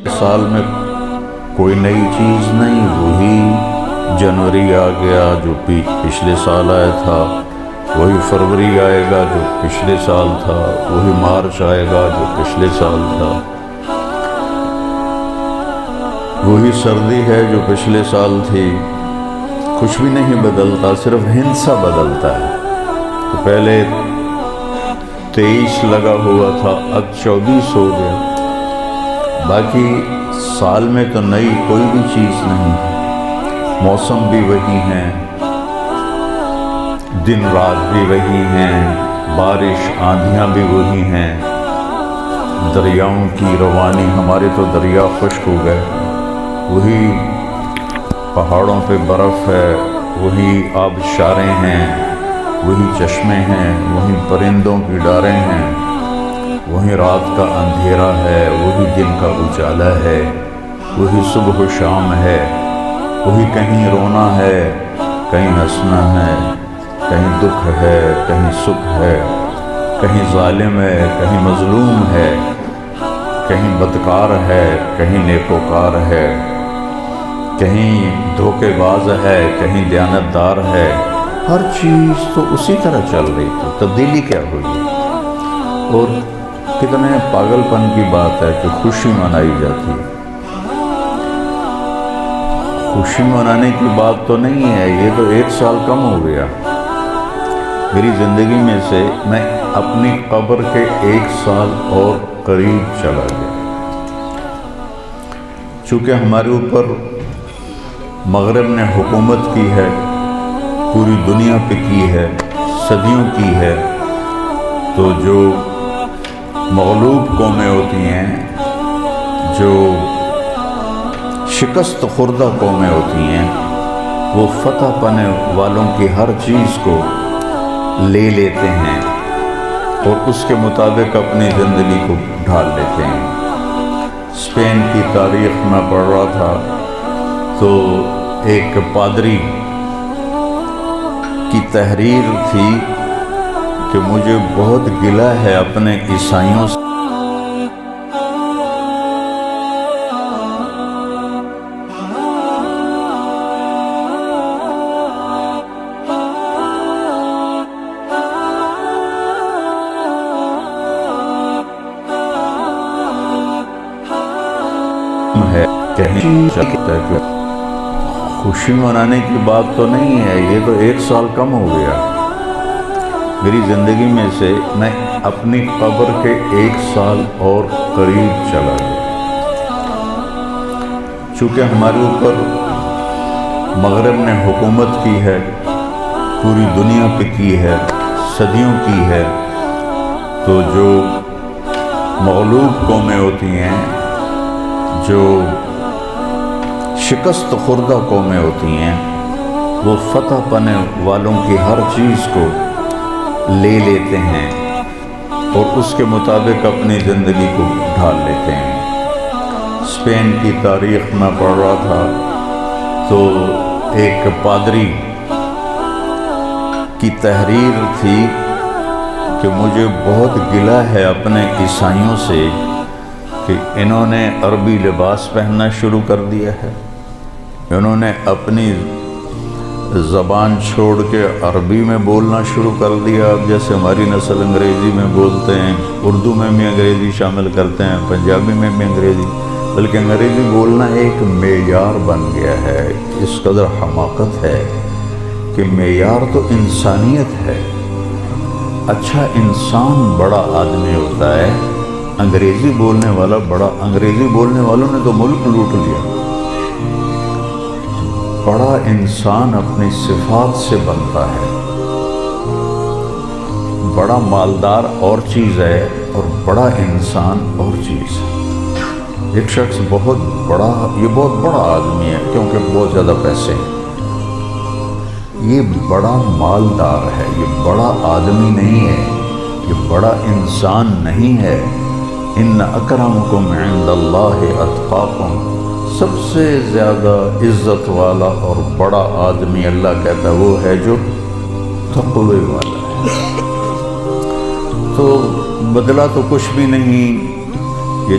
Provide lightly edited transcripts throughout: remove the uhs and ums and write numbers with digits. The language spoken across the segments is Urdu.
سال میں کوئی نئی چیز نہیں، وہی جنوری آ گیا جو پچھلے سال آیا تھا، وہی فروری آئے گا جو پچھلے سال تھا، وہی مارچ آئے گا جو پچھلے سال تھا، وہی سردی ہے جو پچھلے سال تھی۔ کچھ بھی نہیں بدلتا، صرف ہندسہ بدلتا ہے۔ تو پہلے 23 لگا ہوا تھا، اب 24 ہو گیا، باقی سال میں تو نئی کوئی بھی چیز نہیں ہے۔ موسم بھی وہی ہیں، دن رات بھی وہی ہیں، بارش آندھیاں بھی وہی ہیں، دریاؤں کی روانی، ہمارے تو دریا خشک ہو گئے، وہی پہاڑوں پہ برف ہے، وہی آبشاریں ہیں، وہی چشمے ہیں، وہی پرندوں کی ڈاریں ہیں، وہی رات کا اندھیرا ہے، وہی دن کا اجالا ہے، وہی صبح و شام ہے، وہی کہیں رونا ہے، کہیں ہنسنا ہے، کہیں دکھ ہے، کہیں سکھ ہے، کہیں ظالم ہے، کہیں مظلوم ہے، کہیں بدکار ہے، کہیں نیکوکار ہے، کہیں دھوکے باز ہے، کہیں دیانتدار ہے۔ ہر چیز تو اسی طرح چل رہی تھی، تبدیلی کیا ہوئی؟ اور کتنے پاگل پن کی بات ہے کہ خوشی منائی جاتی ہے۔ خوشی منانے کی بات تو نہیں ہے، یہ تو 1 سال کم ہو گیا۔ میری زندگی میں سے میں اپنی قبر کے 1 سال اور قریب چلا گیا۔ چونکہ ہمارے اوپر مغرب نے حکومت کی ہے، پوری دنیا پہ کی ہے، صدیوں کی ہے، تو جو مغلوب قومیں ہوتی ہیں، جو شکست خوردہ قومیں ہوتی ہیں، وہ فتح پانے والوں کی ہر چیز کو لے لیتے ہیں اور اس کے مطابق اپنی زندگی کو ڈھال لیتے ہیں۔ اسپین کی تاریخ میں پڑھ رہا تھا تو ایک پادری کی تحریر تھی کہ مجھے بہت گلہ ہے اپنے عیسائیوں سے، خوشی منانے کی بات تو نہیں ہے، یہ تو 1 سال کم ہو گیا۔ میری زندگی میں سے میں اپنی قبر کے 1 سال اور قریب چلا گیا۔ چونکہ ہمارے اوپر مغرب نے حکومت کی ہے، پوری دنیا پہ کی ہے، صدیوں کی ہے، تو جو مغلوب قومیں ہوتی ہیں، جو شکست خوردہ قومیں ہوتی ہیں، وہ فتح پانے والوں کی ہر چیز کو لے لیتے ہیں اور اس کے مطابق اپنی زندگی کو ڈھال لیتے ہیں۔ اسپین کی تاریخ میں پڑھ رہا تھا تو ایک پادری کی تحریر تھی کہ مجھے بہت گلہ ہے اپنے عیسائیوں سے کہ انہوں نے عربی لباس پہننا شروع کر دیا ہے، انہوں نے اپنی زبان چھوڑ کے عربی میں بولنا شروع کر دیا۔ اب جیسے ہماری نسل انگریزی میں بولتے ہیں، اردو میں بھی انگریزی شامل کرتے ہیں، پنجابی میں بھی انگریزی، بلکہ انگریزی بولنا ایک معیار بن گیا ہے۔ اس قدر حماقت ہے کہ معیار تو انسانیت ہے۔ اچھا انسان بڑا آدمی ہوتا ہے، انگریزی بولنے والا بڑا، انگریزی بولنے والوں نے تو ملک لوٹ لیا۔ بڑا انسان اپنی صفات سے بنتا ہے، بڑا مالدار اور چیز ہے اور بڑا انسان اور چیز ہے۔ ایک شخص بہت بڑا، یہ بہت بڑا آدمی ہے کیونکہ بہت زیادہ پیسے ہیں، یہ بڑا مالدار ہے، یہ بڑا آدمی نہیں ہے، یہ بڑا انسان نہیں ہے۔ ان اکرمکم عند اللہ اتقاکم، سب سے زیادہ عزت والا اور بڑا آدمی اللہ کہتا ہے وہ ہے جو تقوی والا ہے۔ تو بدلا تو کچھ بھی نہیں، یہ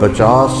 50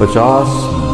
50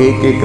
1-1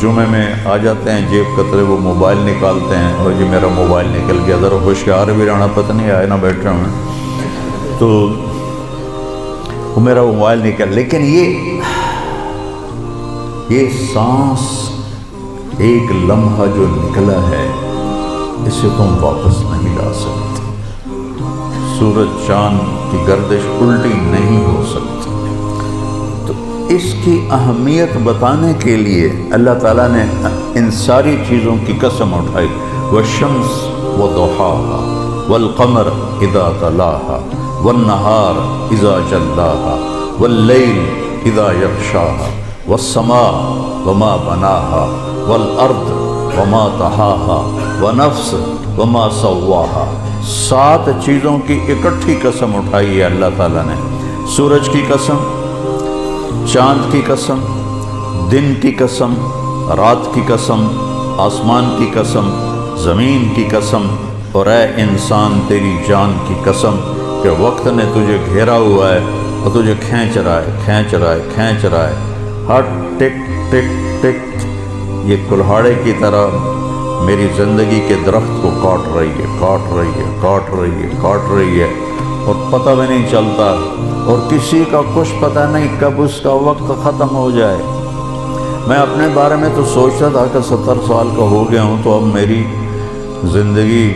جمعے میں آ جاتے ہیں جیب کترے، وہ موبائل نکالتے ہیں، اور جی میرا موبائل نکل گیا، ذرا ہوشیار بھی رہنا، پتہ نہیں آئے نہ بیٹھے ہوں تو وہ میرا موبائل نکل، لیکن یہ سانس ایک لمحہ جو نکلا ہے اسے تم واپس نہیں لا سکتے، سورج چاند کی گردش الٹی نہیں ہو سکتی۔ تو اس کی اہمیت بتانے کے لیے اللہ تعالیٰ نے ان ساری چیزوں کی قسم اٹھائی، والشمس وضحاها والقمر اذا تلاها والنهار اذا جلاها واللیل اذا یغشاها والسماء وما بناها والارض وما طحاها ونفس وما سواها۔ 7 چیزوں کی اکٹھی قسم اٹھائی ہے اللہ تعالیٰ نے، سورج کی قسم، چاند کی قسم، دن کی قسم، رات کی قسم، آسمان کی قسم، زمین کی قسم، اور اے انسان تیری جان کی قسم کہ وقت نے تجھے گھیرا ہوا ہے اور تجھے کھینچ رہا ہے، ہر ٹک ٹک ٹک یہ کلہاڑے کی طرح میری زندگی کے درخت کو کاٹ رہی ہے اور پتہ بھی نہیں چلتا، اور کسی کا کچھ پتہ نہیں کب اس کا وقت ختم ہو جائے۔ میں اپنے بارے میں تو سوچتا تھا کہ 70 سال کا ہو گیا ہوں تو اب میری زندگی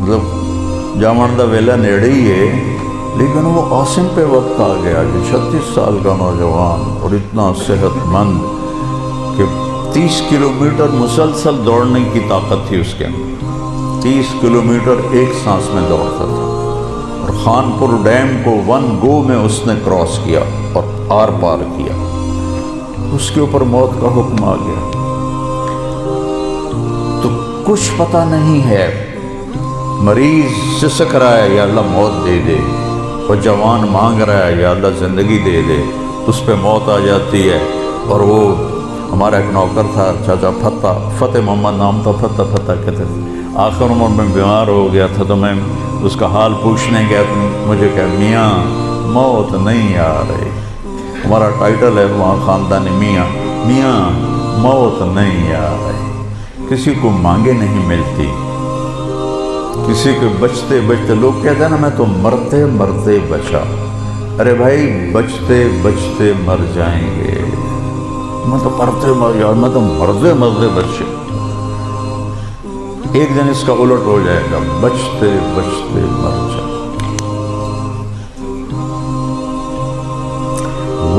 مطلب جامن دا ویلا نیڑے ہی ہے، لیکن وہ عاصم پہ وقت آ گیا جو 36 سال کا نوجوان اور اتنا صحت مند کہ 30 کلومیٹر مسلسل دوڑنے کی طاقت تھی اس کے اندر، 30 کلومیٹر ایک سانس میں دوڑتا تھا، اور خانپور ڈیم کو 1 گو میں اس نے کراس کیا اور آر پار کیا، اس کے اوپر موت کا حکم آ گیا۔ تو کچھ پتہ نہیں ہے، مریض سسک رہا ہے یا اللہ موت دے دے، اور جوان مانگ رہا ہے یا اللہ زندگی دے دے، اس پہ موت آ جاتی ہے۔ اور وہ ہمارا ایک نوکر تھا چاچا فتح محمد نام تھا، فتح کہتے تھے، آخر عمر میں بیمار ہو گیا تھا تو میں اس کا حال پوچھنے گیا تو مجھے کہا میاں موت نہیں آ رہی، ہمارا ٹائٹل ہے وہاں خاندانی میاں موت نہیں آ رہی، کسی کو مانگے نہیں ملتی، کسی کو بچتے لوگ کہتے ہیں نا میں تو مرتے بچا، ارے بھائی بچتے مر جائیں گے، میں تو مرتے بچے، ایک دن اس کا الٹ ہو جائے گا، بچتے مر جائیں۔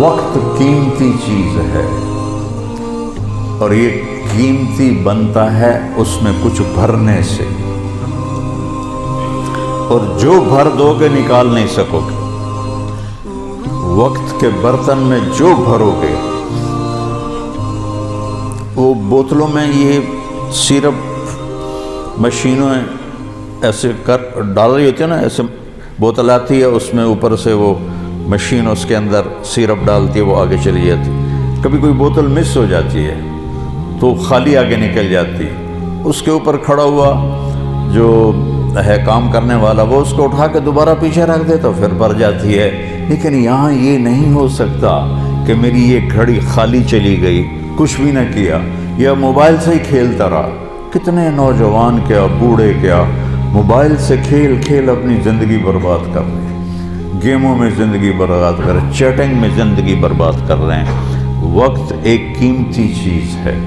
وقت قیمتی چیز ہے، اور یہ قیمتی بنتا ہے اس میں کچھ بھرنے سے، اور جو بھر دو گے نکال نہیں سکو گے، وقت کے برتن میں جو بھرو گے، وہ بوتلوں میں یہ سیرپ مشینوں ایسے کر ڈال رہی ہوتی ہے نا، ایسے بوتل آتی ہے اس میں اوپر سے وہ مشین اس کے اندر سیرپ ڈالتی ہے، وہ آگے چلی جاتی، کبھی کوئی بوتل مس ہو جاتی ہے تو خالی آگے نکل جاتی ہے، اس کے اوپر کھڑا ہوا جو ہے کام کرنے والا وہ اس کو اٹھا کے دوبارہ پیچھے رکھ دے تو پھر بھر جاتی ہے۔ لیکن یہاں یہ نہیں ہو سکتا کہ میری یہ گھڑی خالی چلی گئی، کچھ بھی نہ کیا، یا موبائل سے ہی کھیلتا رہا۔ کتنے نوجوان کیا بوڑھے کیا موبائل سے کھیل اپنی زندگی برباد کر رہے ہیں، گیموں میں زندگی برباد کر رہے ہیں، چیٹنگ میں زندگی برباد کر رہے ہیں۔ وقت ایک قیمتی چیز ہے،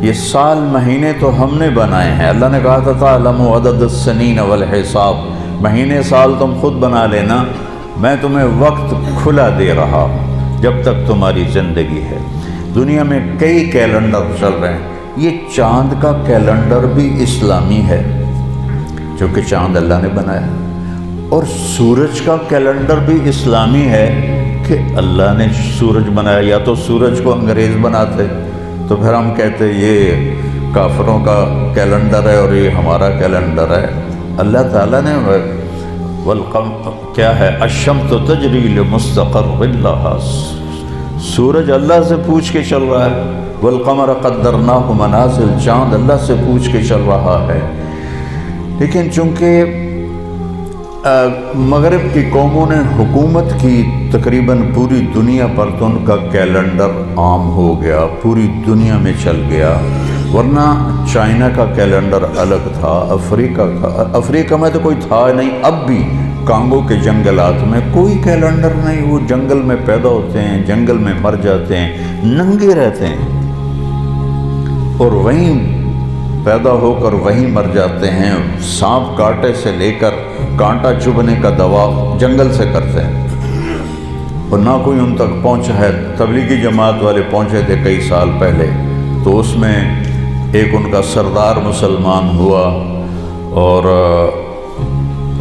یہ سال مہینے تو ہم نے بنائے ہیں، اللہ نے کہا تھا تعلموا عدد السنین والحساب، مہینے سال تم خود بنا لینا، میں تمہیں وقت کھلا دے رہا ہوں جب تک تمہاری زندگی ہے۔ دنیا میں کئی کیلنڈر چل رہے ہیں، یہ چاند کا کیلنڈر بھی اسلامی ہے جو کہ چاند اللہ نے بنایا، اور سورج کا کیلنڈر بھی اسلامی ہے کہ اللہ نے سورج بنایا۔ یا تو سورج کو انگریز بناتے تو پھر ہم کہتے یہ کافروں کا کیلنڈر ہے اور یہ ہمارا کیلنڈر ہے۔ اللہ تعالیٰ نے کیا ہے، الشمس تجری لمستقر لہا، سورج اللہ سے پوچھ کے چل رہا ہے، والقمر قدرناہ منازل، چاند اللہ سے پوچھ کے چل رہا ہے۔ لیکن چونکہ مغرب کی قوموں نے حکومت کی تقریباً پوری دنیا پر، تو ان کا کیلنڈر عام ہو گیا، پوری دنیا میں چل گیا۔ ورنہ چائنا کا کیلنڈر الگ تھا، افریقہ میں تو کوئی تھا نہیں، اب بھی کانگو کے جنگلات میں کوئی کیلنڈر نہیں، وہ جنگل میں پیدا ہوتے ہیں، جنگل میں مر جاتے ہیں، ننگے رہتے ہیں اور وہیں پیدا ہو کر وہیں مر جاتے ہیں۔ سانپ کاٹے سے لے کر کانٹا چبھنے کا دوا جنگل سے کرتے ہیں، اور نہ کوئی ان تک پہنچا ہے۔ تبلیغی جماعت والے پہنچے تھے کئی سال پہلے، تو اس میں ایک ان کا سردار مسلمان ہوا، اور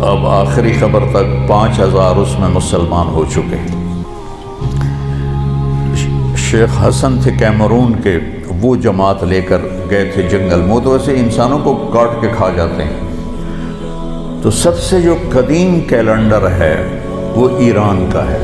اب آخری خبر تک 5000 اس میں مسلمان ہو چکے۔ شیخ حسن تھے کیمرون کے، وہ جماعت لے کر گئے تھے جنگل میں، تو ویسے انسانوں کو کاٹ کے کھا جاتے ہیں۔ تو سب سے جو قدیم کیلنڈر ہے وہ ایران کا ہے،